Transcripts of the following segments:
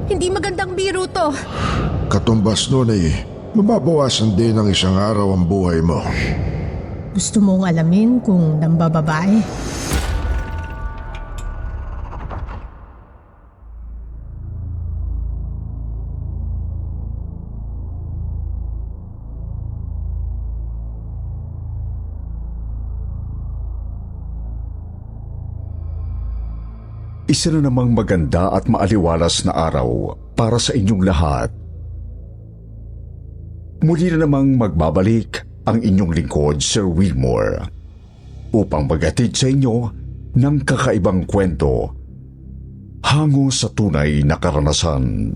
Hindi magandang biro to. Katumbas nun mababawasan din ng isang araw ang buhay mo. Gusto mong alamin kung nambababae? Isa na namang maganda at maaliwalas na araw para sa inyong lahat. Muli na namang magbabalik ang inyong lingkod, Sir Wilmore, upang maghatid sa inyo ng kakaibang kwento hango sa tunay na karanasan.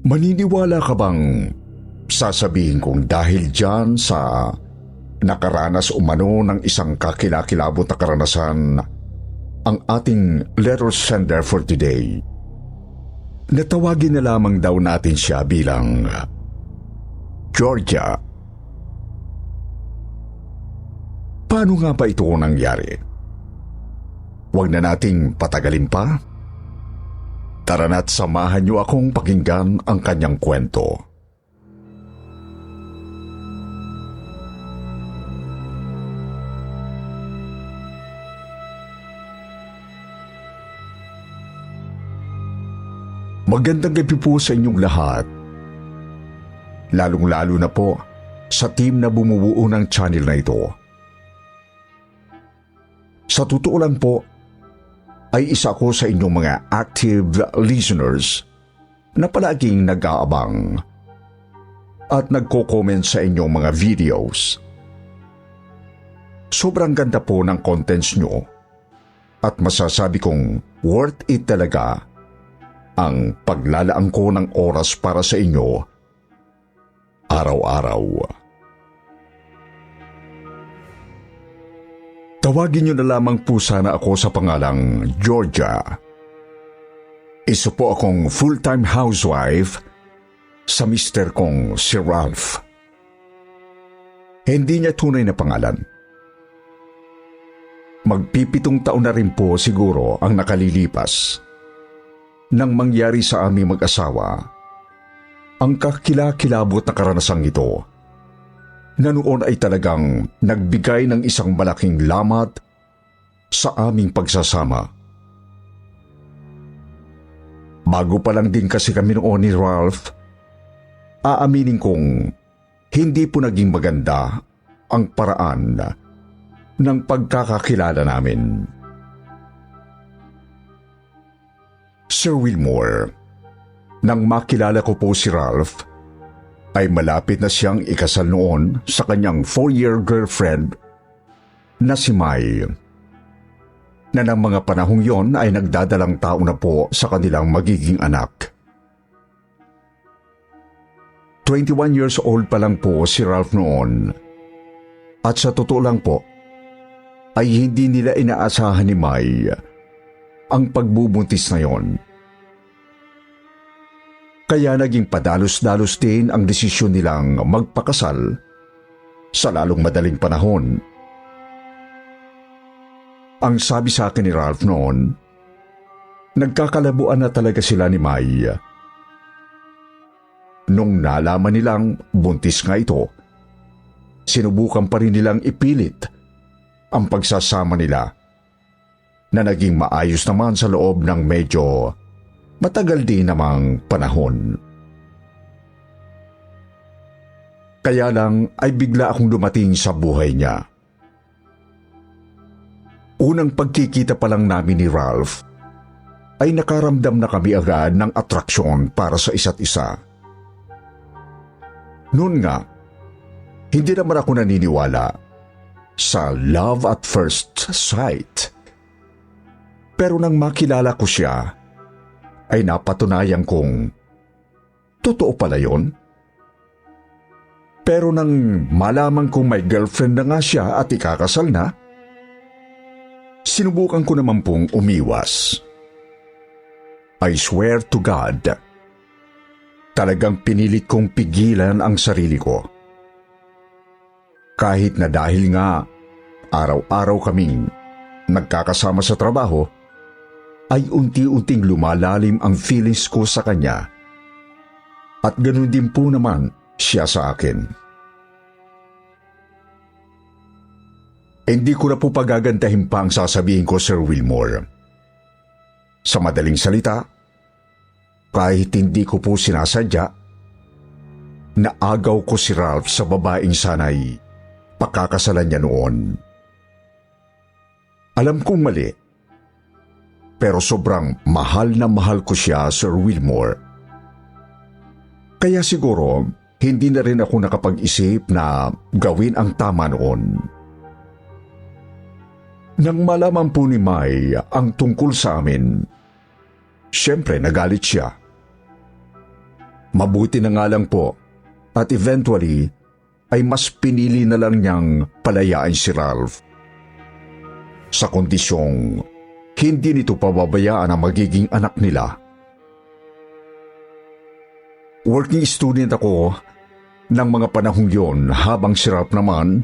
Maniniwala ka bang sasabihin kong dahil dyan sa nakaranas umano ng isang kakilakilabot na karanasan ang ating letter sender for today? Natawagin na lamang daw natin siya bilang Georgia. Paano nga ba ito nangyari? Huwag na nating patagalin pa. Tara na't samahan niyo akong pakinggan ang kanyang kwento. Magandang gabi po sa inyong lahat. Lalong-lalo na po sa team na bumubuo ng channel na ito. Sa totoo lang po, ay isa ko sa inyong mga active listeners na palaging nag-aabang at nagko-comment sa inyong mga videos. Sobrang ganda po ng contents nyo at masasabi kong worth it talaga ang paglalaan ko ng oras para sa inyo araw-araw. Tawagin niyo na lamang po sana ako sa pangalang Georgia. Isa po akong full-time housewife sa mister kong si Ralph. Hindi niya tunay na pangalan. Magpipitong taon na rin po siguro ang nakalilipas nang mangyari sa aming mag-asawa ang kakilakilabot na karanasang ito na noon ay talagang nagbigay ng isang malaking lamat sa aming pagsasama. Bago pa lang din kasi kami noon ni Ralph, aaminin kong hindi po naging maganda ang paraan ng pagkakakilala namin. Sir Wilmore, nang makilala ko po si Ralph, ay malapit na siyang ikasal noon sa kanyang 4-year girlfriend na si Mai, na ng mga panahong yon ay nagdadalang tao na po sa kanilang magiging anak. 21 years old pa lang po si Ralph noon, at sa totoo lang po ay hindi nila inaasahan ni Mai ang pagbubuntis na yon. Kaya naging padalos-dalos din ang desisyon nilang magpakasal sa lalong madaling panahon. Ang sabi sa akin ni Ralph noon, nagkakalabuan na talaga sila ni Mai. Nung nalaman nilang buntis nga ito, sinubukan pa rin nilang ipilit ang pagsasama nila na naging maayos naman sa loob ng medyo matagal din namang panahon. Kaya lang ay bigla akong dumating sa buhay niya. Unang pagkikita pa lang namin ni Ralph ay nakaramdam na kami agad ng atraksyon para sa isa't isa. Noon nga, hindi naman ako naniniwala sa love at first sight. Pero nang makilala ko siya, ay napatunayan kong totoo pala yon. Pero nang malaman kong may girlfriend na nga siya at ikakasal na, sinubukan ko naman pong umiwas. I swear to God, talagang pinilit kong pigilan ang sarili ko. Kahit na dahil nga araw-araw kaming nagkakasama sa trabaho, ay unti-unting lumalalim ang feelings ko sa kanya. At ganun din po naman siya sa akin. Hindi ko na po pagagandahin pa ang sasabihin ko, Sir Wilmore. Sa madaling salita, kahit hindi ko po sinasadya, naagaw ko si Ralph sa babaeng sana'y pakakasalan niya noon. Alam kong mali, pero sobrang mahal na mahal ko siya, Sir Wilmore. Kaya siguro, hindi na rin ako nakapag-isip na gawin ang tama noon. Nang malaman po ni May ang tungkol sa amin, siyempre nagalit siya. Mabuti na nga lang po at eventually ay mas pinili na lang niyang palayain si Ralph. Sa kondisyong hindi nito pababayaan ang magiging anak nila. Working student ako ng mga panahong yon habang si Ralph naman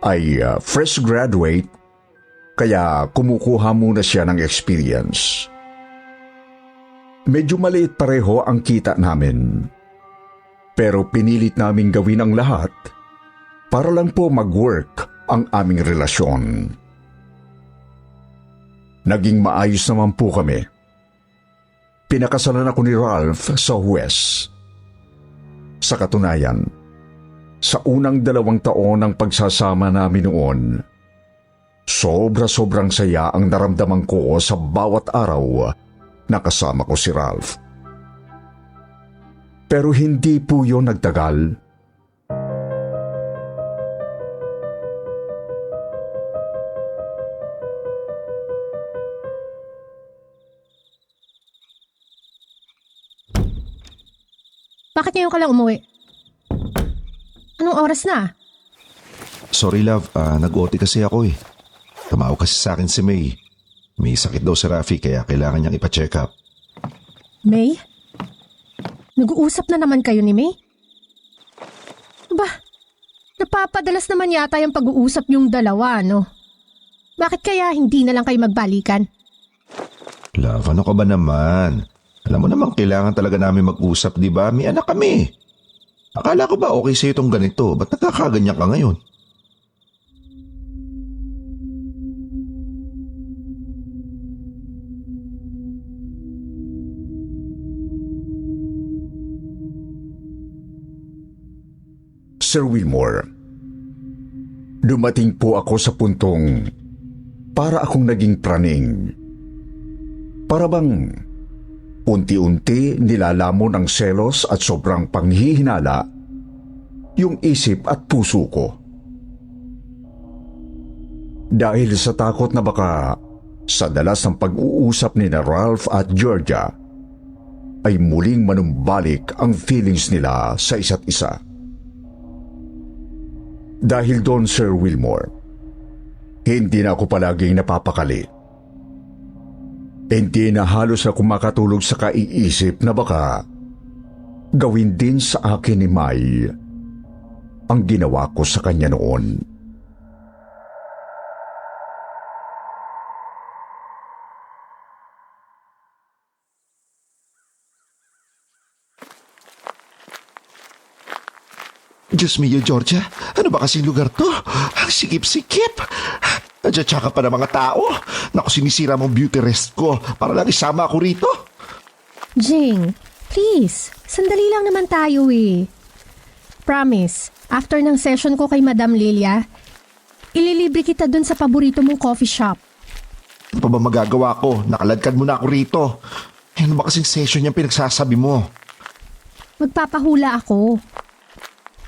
ay fresh graduate kaya kumukuha muna siya ng experience. Medyo maliit pareho ang kita namin. Pero pinilit naming gawin ang lahat para lang po mag-work ang aming relasyon. Naging maayos naman po kami. Pinakasalan ako ni Ralph sa Huwes. Sa katunayan, sa unang 2 taon ng pagsasama namin noon, sobra-sobrang saya ang naramdaman ko sa bawat araw na kasama ko si Ralph. Pero hindi po yun nagtagal. Bakit ngayon ka lang umuwi? Anong oras na? Sorry love, nag-OT kasi ako eh. Tumawag kasi sa akin si May. May sakit daw si Rafi kaya kailangan niyang ipa-check up. May? Nag-uusap na naman kayo ni May? Ba, napapadalas naman yata yung pag-uusap yung dalawa, no? Bakit kaya hindi na lang kayo magbalikan? Love, ano ka ba naman? Alam mo namang kailangan talaga namin mag-usap, di ba? May anak kami. Akala ko ba okay sa'yo itong ganito? Ba't nagkakaganyan ka ngayon? Sir Wilmore, dumating po ako sa puntong para akong naging praning. Para bang unti-unti nilalamon ng selos at sobrang panghihinala yung isip at puso ko. Dahil sa takot na baka sa dalas ng pag-uusap ni na Ralph at Georgia ay muling manumbalik ang feelings nila sa isa't isa. Dahil doon, Sir Wilmore, hindi na ako palaging napapakali. Hindi na halos ako makatulog sa kaiisip na baka gawin din sa akin ni May ang ginawa ko sa kanya noon. Diyos mio, Georgia, ano ba kasing lugar to? Ang sikip-sikip. Nadya-tsaka pa ng mga tao. Naku, sinisira mong beauty rest ko para lang isama ako rito. Jing, please, sandali lang naman tayo eh. Promise, after ng session ko kay Madam Lilia, ililibre kita dun sa paborito mong coffee shop. Ano pa ba magagawa ko? Nakaladkad mo na ako rito. Ano ba kasing session yung pinagsasabi mo? Magpapahula ako.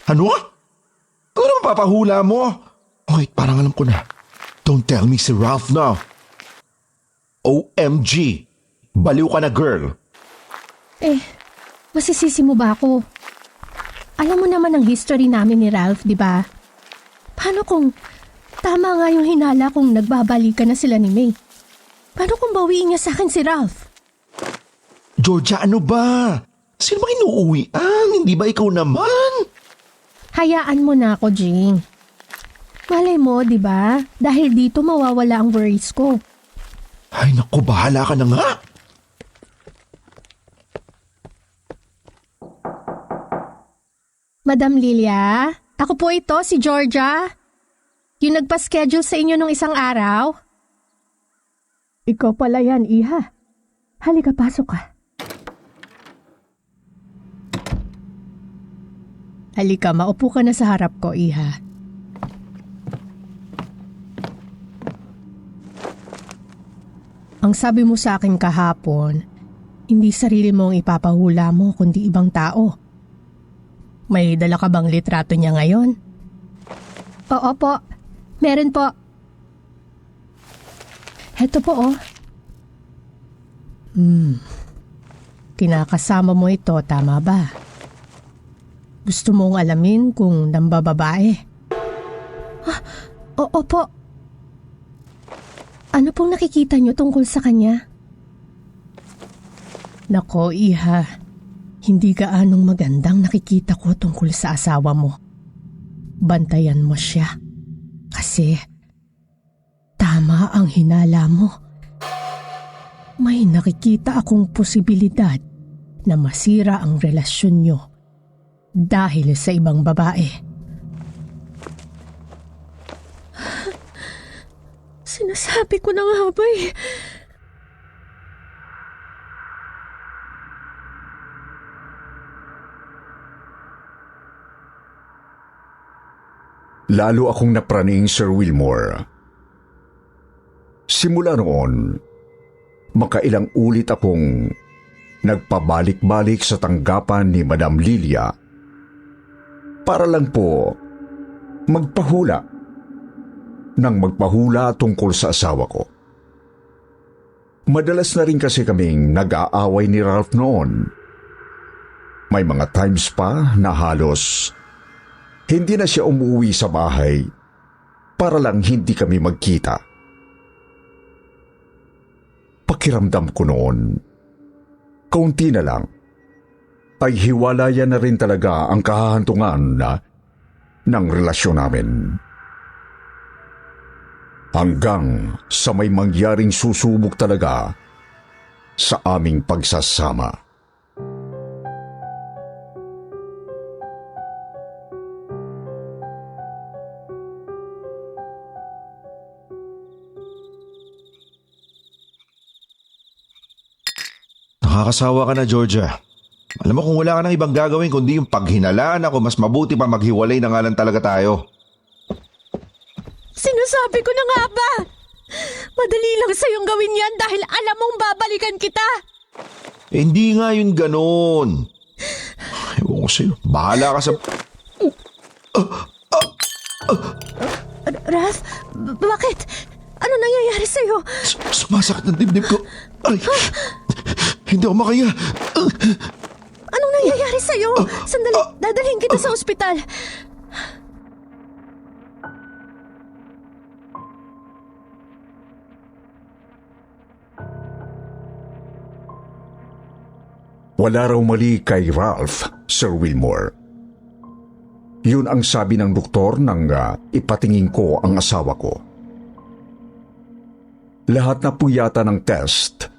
Ano? Ano naman papahula mo? Wait, parang alam ko na. Don't tell me si Ralph now. OMG! Baliw ka na, girl. Masisisi mo ba ako? Alam mo naman ang history namin ni Ralph, di ba? Paano kung tama nga yung hinala kung nagbabalikan na sila ni May? Paano kung bawiin niya sa akin si Ralph? Georgia, ano ba? Sino ba inuuwian? Hindi ba ikaw naman? Hayaan mo na ako, Jing. Malay mo, di ba? Dahil dito mawawala ang worries ko. Ay naku, bahala ka na nga. Madam Lilia, ako po ito, si Georgia. Yung nagpa-schedule sa inyo nung isang araw. Ikaw pala yan, Iha. Halika, pasok ka. Halika, maupo ka na sa harap ko, Iha. Ang sabi mo sa akin kahapon, hindi sarili mo ang ipapahula mo kundi ibang tao. May dala ka bang litrato niya ngayon? Oo po, meron po. Heto po oh. Kinakasama mo ito, tama ba? Gusto mong alamin kung nambababae? Oo po. Ano pong nakikita niyo tungkol sa kanya? Nako, Iha. Hindi gaanong magandang nakikita ko tungkol sa asawa mo. Bantayan mo siya. Kasi tama ang hinala mo. May nakikita akong posibilidad na masira ang relasyon niyo dahil sa ibang babae. Sinasabi ko na nga ba eh. Lalo akong napraning, Sir Wilmore. Simula noon, makailang ulit akong nagpabalik-balik sa tanggapan ni Madam Lilia para lang po magpahula tungkol sa asawa ko. Madalas na rin kasi kaming nag-aaway ni Ralph noon. May mga times pa na halos hindi na siya umuwi sa bahay para lang hindi kami magkita. Pakiramdam ko noon, kaunti na lang, ay hiwalayan na rin talaga ang kahahantungan ng relasyon namin. Hanggang sa may mangyaring susubok talaga sa aming pagsasama. Nakakasawa ka na, Georgia. Alam mo kung wala ka nang ibang gagawin kundi yung paghinalaan ako, mas mabuti pa maghiwalay na nga lang talaga tayo. Sinasabi ko na nga ba? Madali lang sa'yong gawin yan dahil alam mong babalikan kita. Hindi nga yun ganon. Ewan ko sa'yo, bahala ka sa... Ralph, bakit? Ano nangyayari sa'yo? Sumasakit ng dibdib ko. Ay, hindi ako makaya. Anong nangyayari sa'yo? Sandali, dadalhin kita sa ospital. Wala raw mali kay Ralph, Sir Wilmore. Yun ang sabi ng doktor nang ipatingin ko ang asawa ko. Lahat na po yata ng test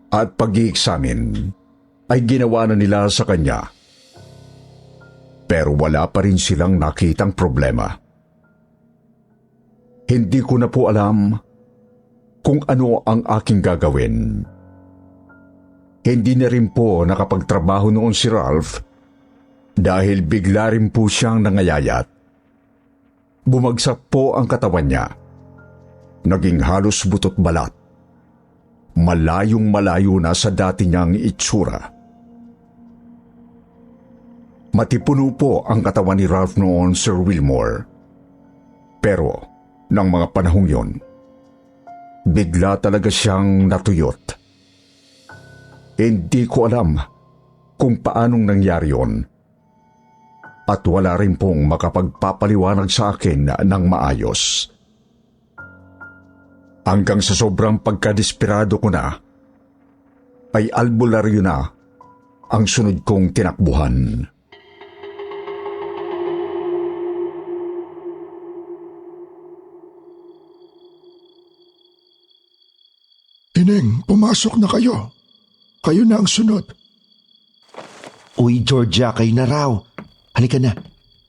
at pag-i-examine ay ginawa na nila sa kanya. Pero wala pa rin silang nakitang problema. Hindi ko na po alam kung ano ang aking gagawin. Hindi na rin po nakapagtrabaho noon si Ralph dahil bigla rin po siyang nangayayat. Bumagsak po ang katawan niya. Naging halos butot balat. Malayong malayo na sa dati niyang itsura. Matipuno po ang katawan ni Ralph noon, Sir Wilmore. Pero, ng mga panahong yon, bigla talaga siyang natuyot. Hindi ko alam kung paanong nangyari yon. At wala rin pong makapagpapaliwanag sa akin ng maayos. Hanggang sa sobrang pagkadesperado ko na, ay albularyo na ang sunod kong tinakbuhan. Ineng, pumasok na kayo. Kayo na ang sunod. Uy, Georgia, kayo na raw. Halika na.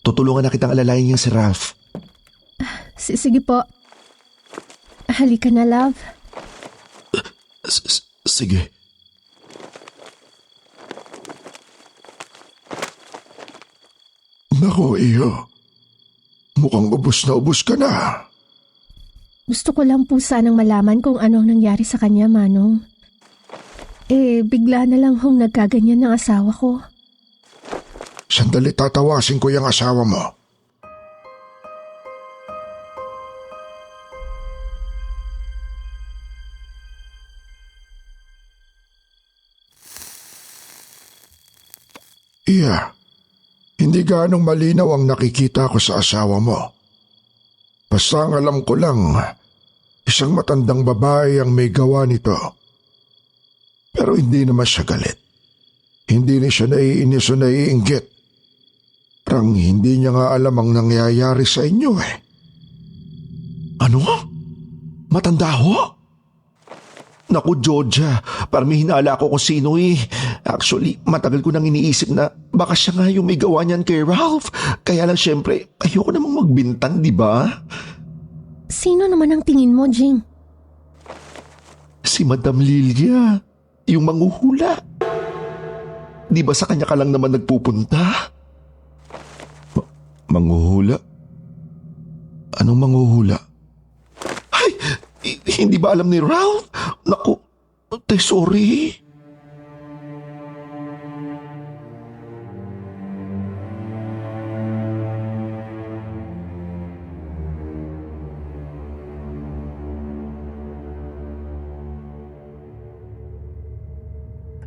Tutulungan na kitang alalayan niya si Ralph. Sige po. Halika na, love. Sige. Nako, iyo. Mukhang ubos na ubos ka na. Gusto ko lang po sanang malaman kung ano ang nangyari sa kanya, Manong. Bigla na lang hong nagkaganyan ng asawa ko. Sandali, tatawasin ko yung asawa mo. Iya, hindi ganong malinaw ang nakikita ko sa asawa mo. Basta ang alam ko lang, isang matandang babae ang may gawa nito. Pero hindi naman siya galit. Hindi rin siya naiinis o naiinggit. Parang hindi niya nga alam ang nangyayari sa inyo eh. Ano? Matanda ho? Naku, Georgia, parang may hinala ko kung sino eh. Actually, matagal ko nang iniisip na baka siya nga yung may gawa niyan kay Ralph. Kaya lang syempre, ayoko namang magbintang, di ba? Sino naman ang tingin mo, Jing? Si Madam Lilia, yung manghuhula. Di ba sa kanya ka lang naman nagpupunta? Manghuhula? Anong manghuhula? Ay, hindi ba alam ni Ralph? Naku, sorry.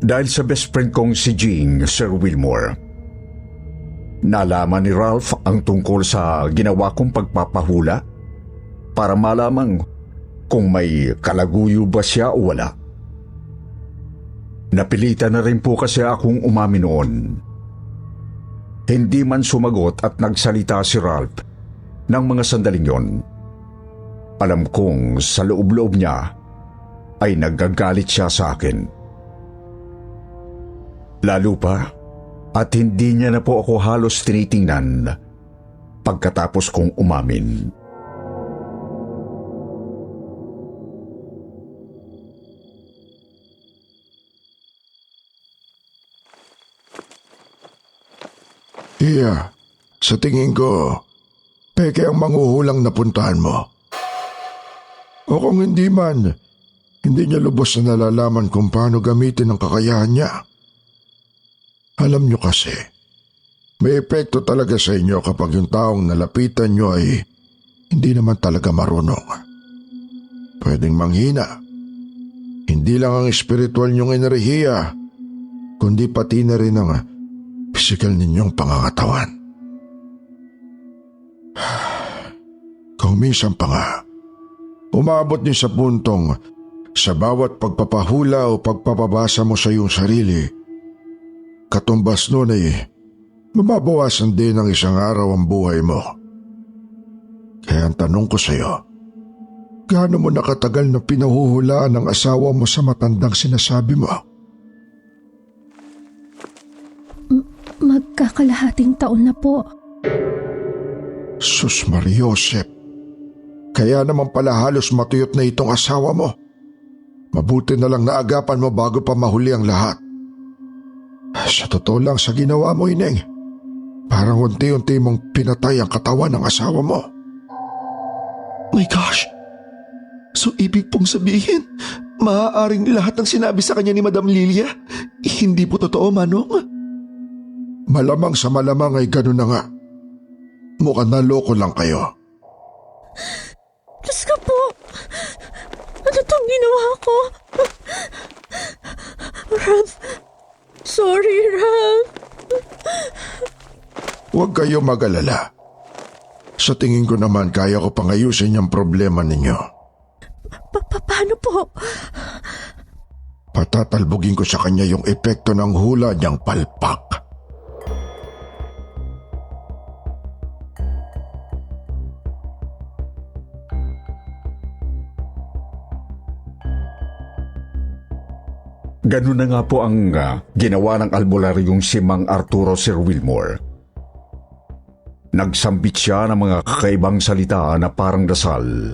Dahil sa best friend kong si Jing, Sir Wilmore, nalaman ni Ralph ang tungkol sa ginawa kong pagpapahula para malamang kung may kalaguyo ba siya o wala. Napilitan na rin po kasi akong umamin noon. Hindi man sumagot at nagsalita si Ralph ng mga sandaling yon. Alam kong sa loob-loob niya ay nagagalit siya sa akin. Lalo pa at hindi niya na po ako halos tinitingnan pagkatapos kong umamin. Iya, sa tingin ko, peke ang manghuhulang napuntahan mo. O kung hindi man, hindi niya lubos na nalalaman kung paano gamitin ang kakayahan niya. Alam niyo kasi, may epekto talaga sa inyo kapag yung taong nalapitan niyo ay hindi naman talaga marunong. Pwedeng manghina. Hindi lang ang espiritual niyong enerhiya, kundi pati na rin ang physical ninyong pangangatawan. Kung minsan pa nga, umabot din sa puntong sa bawat pagpapahula o pagpapabasa mo sa iyong sarili, katumbas nun ay mababawasan din ng isang araw ang buhay mo. Kaya ang tanong ko sa iyo, gaano mo nakatagal na pinahuhulaan ang asawa mo sa matandang sinasabi mo? Magkakalahating taon na po. Sus Mariosep, kaya naman pala halos matuyot na itong asawa mo. Mabuti na lang naagapan mo bago pa mahuli ang lahat. Sa totoo lang sa ginawa mo, Ineng, parang unti-unti mong pinatay ang katawan ng asawa mo. My gosh! So ibig pong sabihin, maaaring lahat ng sinabi sa kanya ni Madam Lilia, hindi po totoo, Manong? Malamang sa malamang ay gano'n na nga. Mukhang naloko lang kayo. Diyos ko po! Ano itong ginawa ko? Ralph! Sorry, Ralph! Huwag kayo mag-alala. Sa tingin ko naman kaya ko pang ayusin yung problema ninyo. Paano po? Patatalbugin ko sa kanya yung epekto ng hula niyang palpak. Ganun na nga po ang ginawa ng albularyong si Mang Arturo, Sir Wilmore. Nagsambit siya ng mga kakaibang salita na parang dasal.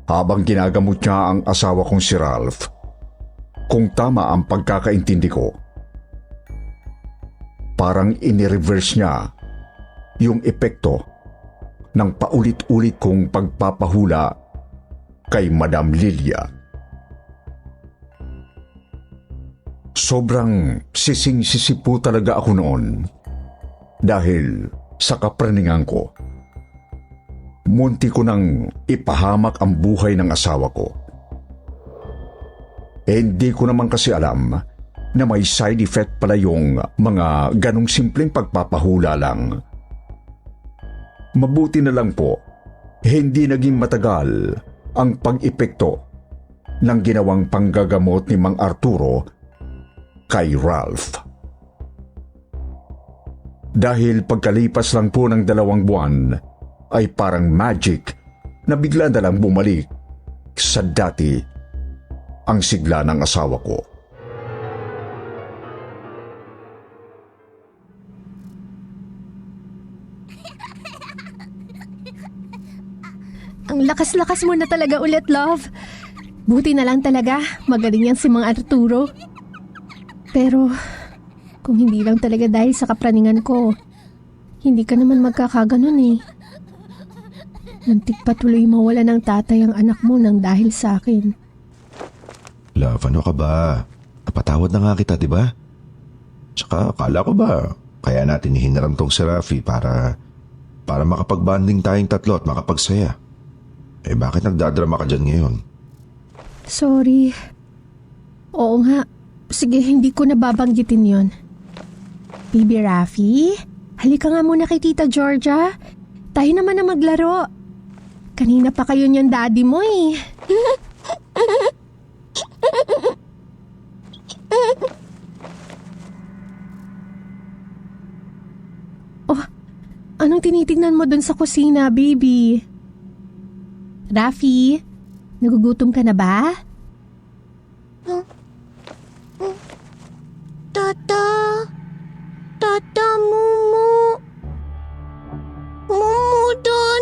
Habang ginagamot niya ang asawa kong si Ralph, kung tama ang pagkakaintindi ko, parang inireverse niya yung epekto ng paulit-ulit kong pagpapahula kay Madam Lilia. Sobrang sising-sisi po talaga ako noon dahil sa kapraningan ko. Munti ko nang ipahamak ang buhay ng asawa ko. Hindi ko naman kasi alam na may side effect pala yung mga ganong simpleng pagpapahula lang. Mabuti na lang po, hindi naging matagal ang pag-epekto ng ginawang panggagamot ni Mang Arturo kay Ralph. Dahil pagkalipas lang po ng 2 buwan, ay parang magic na bigla na lang bumalik sa dati ang sigla ng asawa ko. Ang lakas-lakas mo na talaga ulit, love. Buti na lang talaga, magaling yan si Mang Arturo. Pero, kung hindi lang talaga dahil sa kapraningan ko, hindi ka naman magkakaganon eh. Muntik pa tuloy mawala ng tatay ang anak mo nang dahil sa akin. Love, ano ka ba? Napatawad na nga kita, di ba? Tsaka, akala ko ba, kaya natin hiniram tong si Rafi para makapag-bonding tayong tatlo at makapagsaya. Eh bakit nagdadrama ka dyan ngayon? Sorry. Oo nga. Sige, hindi ko nababanggitin yon. Bibi Rafi, halika nga muna kay Tita Georgia. Tayo naman na maglaro. Kanina pa kayo niyan daddy mo eh. Oh, anong tinitignan mo dun sa kusina, baby? Rafi, nagugutom ka na ba? Tata, Mumu. Mumu doon.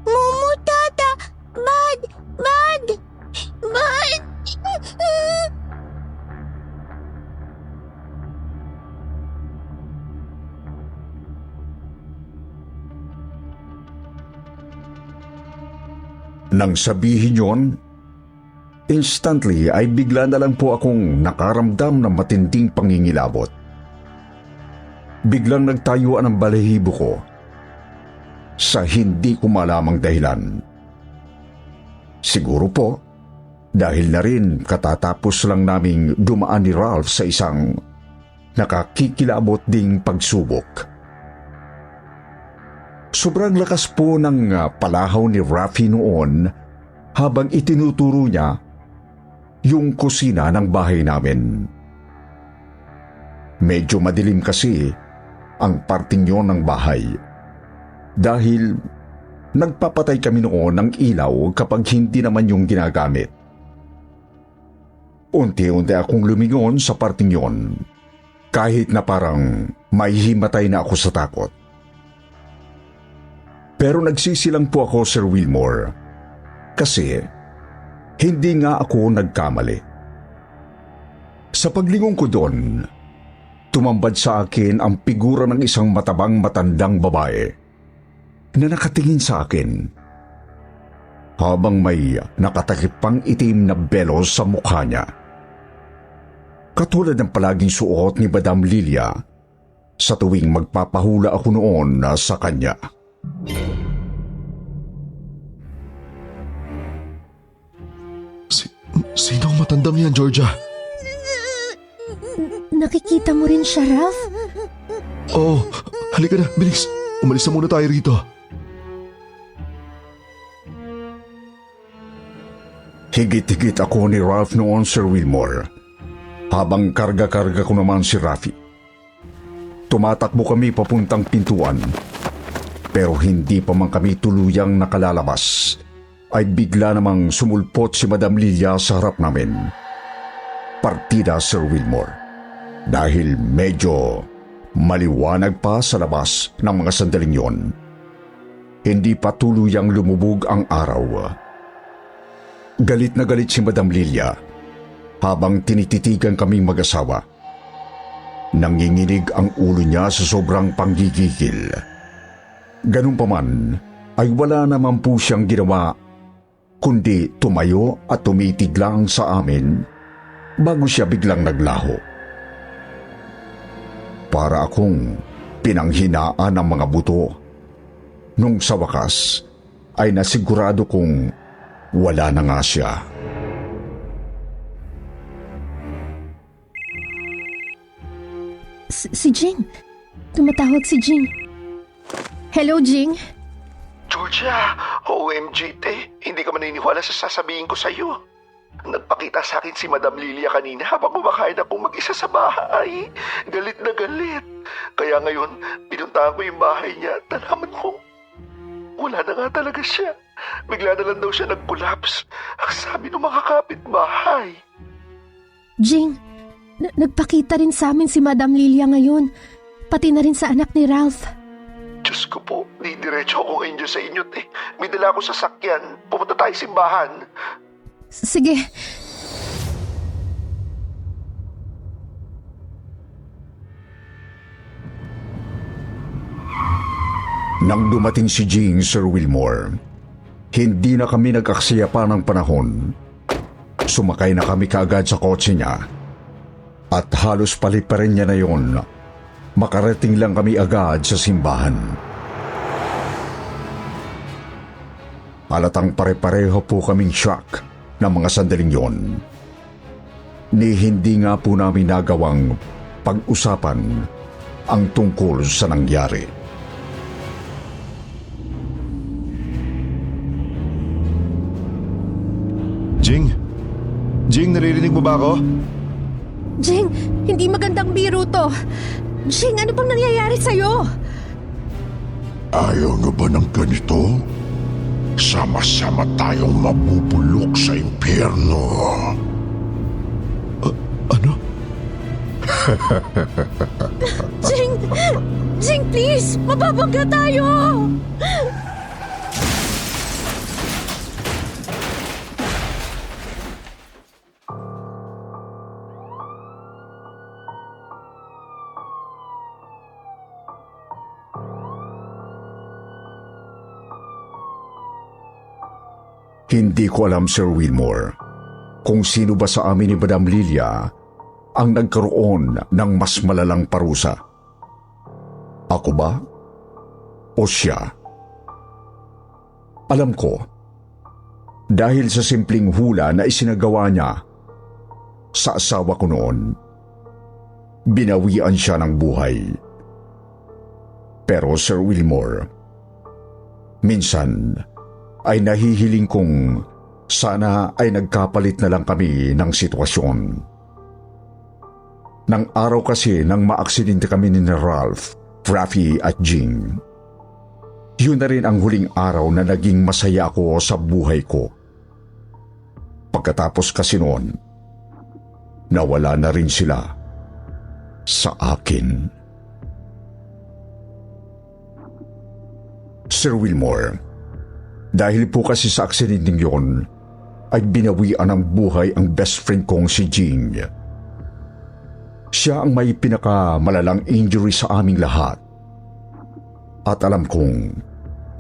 Mumu, Tata. Bad. Nang sabihin yon, instantly ay bigla na lang po akong nakaramdam ng matinding pangingilabot. Biglang nagtayuan ang balahibo ko sa hindi ko malamang dahilan. Siguro po, dahil na rin katatapos lang naming dumaan ni Ralph sa isang nakakikilabot ding pagsubok. Sobrang lakas po ng palahaw ni Rafi noon habang itinuturo niya yung kusina ng bahay namin. Medyo madilim kasi ang parting yon ng bahay dahil nagpapatay kami noon ng ilaw kapag hindi naman yung ginagamit. Unti-unti akong lumingon sa parting yon kahit na parang may himatay na ako sa takot. Pero nagsisilang po ako, Sir Wilmore, kasi hindi nga ako nagkamali. Sa paglingon ko doon, tumambad sa akin ang figura ng isang matabang matandang babae na nakatingin sa akin habang may nakatakip pang itim na belos sa mukha niya. Katulad ng palaging suot ni Madam Lilia sa tuwing magpapahula ako noon sa kanya. Sino ang matandang yan, Georgia? Nakikita mo rin siya, Ralph? Oh, halika na, bilis. Umalis na muna tayo rito. Higit-higit ako ni Ralph noon, Sir Wilmore, habang karga-karga ko naman si Rafi. Tumatakbo kami papuntang pintuan, pero hindi pa man kami tuluyang nakalalabas, ay bigla namang sumulpot si Madam Lilia sa harap namin. partida, Sir Wilmore. Dahil medyo maliwanag pa sa labas ng mga sandaling yon, hindi pa tuluyang lumubog ang araw. Galit na galit si Madam Lilia habang tinititigan kaming mag-asawa. Nanginginig ang ulo niya sa sobrang panggigigil. Ganun pa man, ay wala naman po siyang ginawa kundi tumayo at tumitig lang sa amin bago siya biglang naglaho. Para akong pinanghinaan ng mga buto. Nung sa wakas ay nasigurado kong wala na nga siya. Si Jing. Tumatawag si Jing. Hello, Jing. Georgia, OMG te, hindi ka maniniwala sa sasabihin ko sa'yo. Nagpakita sa akin si Madam Lilia kanina habang kumakain akong mag-isa sa bahay. Galit na galit. Kaya ngayon, pinuntahan ko yung bahay niya at nalaman ko, wala na nga talaga siya. Bigla na lang daw siya nag-collapse. Ang sabi ng mga kapitbahay. Jing, nagpakita rin sa amin si Madam Lilia ngayon. Pati na rin sa anak ni Ralph. Diyos ko po, didiretso ako ngayon dyan sa inyo te. May dala ako sa sakyan. Pumunta tayo simbahan. Sige. Nang dumating si Jing, Sir Wilmore, hindi na kami nag-aksaya pa ng panahon. Sumakay na kami kaagad sa kotse niya. At halos palit pa rin niya na yon. Makarating lang kami agad sa simbahan. Halatang pare-pareho po kaming shock ng mga sandaling yon. Ni hindi nga po namin nagawang pag-usapan ang tungkol sa nangyari. Jing? Jing, naririnig mo ba ako? Jing, hindi magandang biro to. Jing, ano bang nangyayari sa'yo? Ayaw nyo ba ng ganito? Sama-sama tayong mabubulok sa impyerno. Ano? Jing! Jing, please! Mababangga tayo! Hindi ko alam, Sir Wilmore, kung sino ba sa amin ni Madam Lilia ang nagkaroon ng mas malalang parusa. Ako ba? O siya? Alam ko, dahil sa simpleng hula na isinagawa niya sa asawa ko noon, binawian siya ng buhay. Pero Sir Wilmore, minsan ay nahihiling kong sana ay nagkapalit na lang kami ng sitwasyon. Nang araw kasi nang maaksidente kami ni Ralph, Rafi at Jing, yun na rin ang huling araw na naging masaya ako sa buhay ko. Pagkatapos kasi noon, nawala na rin sila sa akin. Sir Wilmore, dahil po kasi sa aksidenteng yon, ay binawian ng buhay ang best friend kong si Jing. Siya ang may pinakamalalang injury sa aming lahat. At alam kong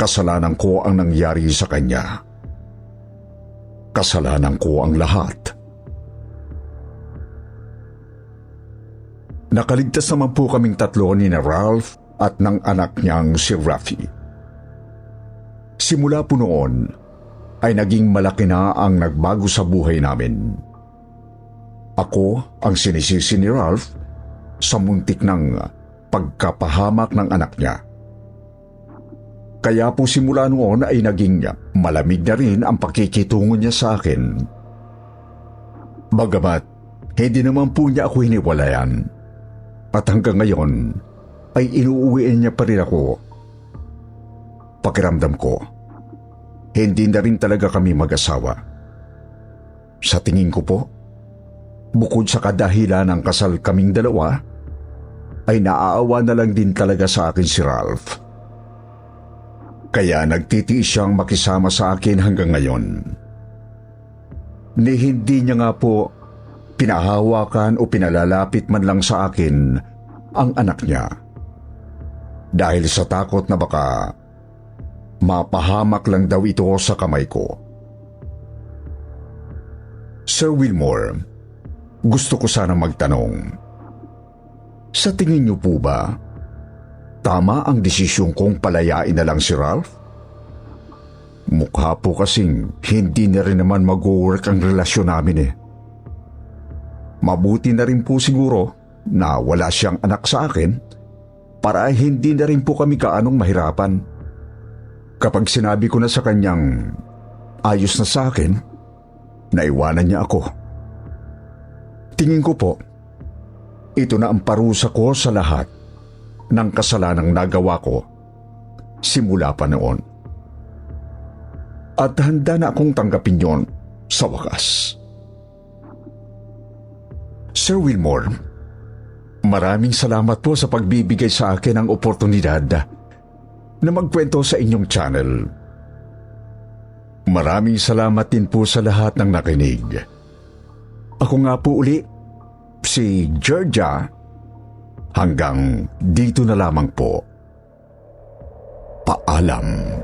kasalanan ko ang nangyari sa kanya. Kasalanan ko ang lahat. Nakaligtas naman po kaming tatlo ni na Ralph at ng anak niyang si Rafi. Simula po noon, ay naging malaki na ang nagbago sa buhay namin. Ako ang sinisisi ni Ralph sa muntik ng pagkapahamak ng anak niya. Kaya po simula noon ay naging malamig na rin ang pakikitungo niya sa akin. Bagamat, hindi naman po niya ako hiniwalayan. At hanggang ngayon, ay inuuwiin niya pa rin ako. Pakiramdam ko, hindi na rin talaga kami mag-asawa. Sa tingin ko po, bukod sa kadahilan ng kasal kaming dalawa, ay naaawa na lang din talaga sa akin si Ralph. Kaya nagtitiis siyang makisama sa akin hanggang ngayon. Ni hindi niya nga po pinahawakan o pinalalapit man lang sa akin ang anak niya. Dahil sa takot na baka mapahamak lang daw ito sa kamay ko. Sir Wilmore, gusto ko sana magtanong. Sa tingin niyo po ba, tama ang desisyon kong palayain na lang si Ralph? Mukha po kasing hindi na rin naman mag-work ang relasyon namin eh. Mabuti na rin po siguro na wala siyang anak sa akin para hindi na rin po kami kaanong mahirapan. Kapag sinabi ko na sa kanyang ayos na sa akin, naiwanan niya ako. Tingin ko po, ito na ang parusa ko sa lahat ng kasalanang nagawa ko simula pa noon. At handa na akong tanggapin yon sa wakas. Sir Wilmore, maraming salamat po sa pagbibigay sa akin ng oportunidad na magkwento sa inyong channel. Maraming salamat din po sa lahat ng nakinig. Ako nga po uli, si Georgia. Hanggang dito na lamang po. Paalam.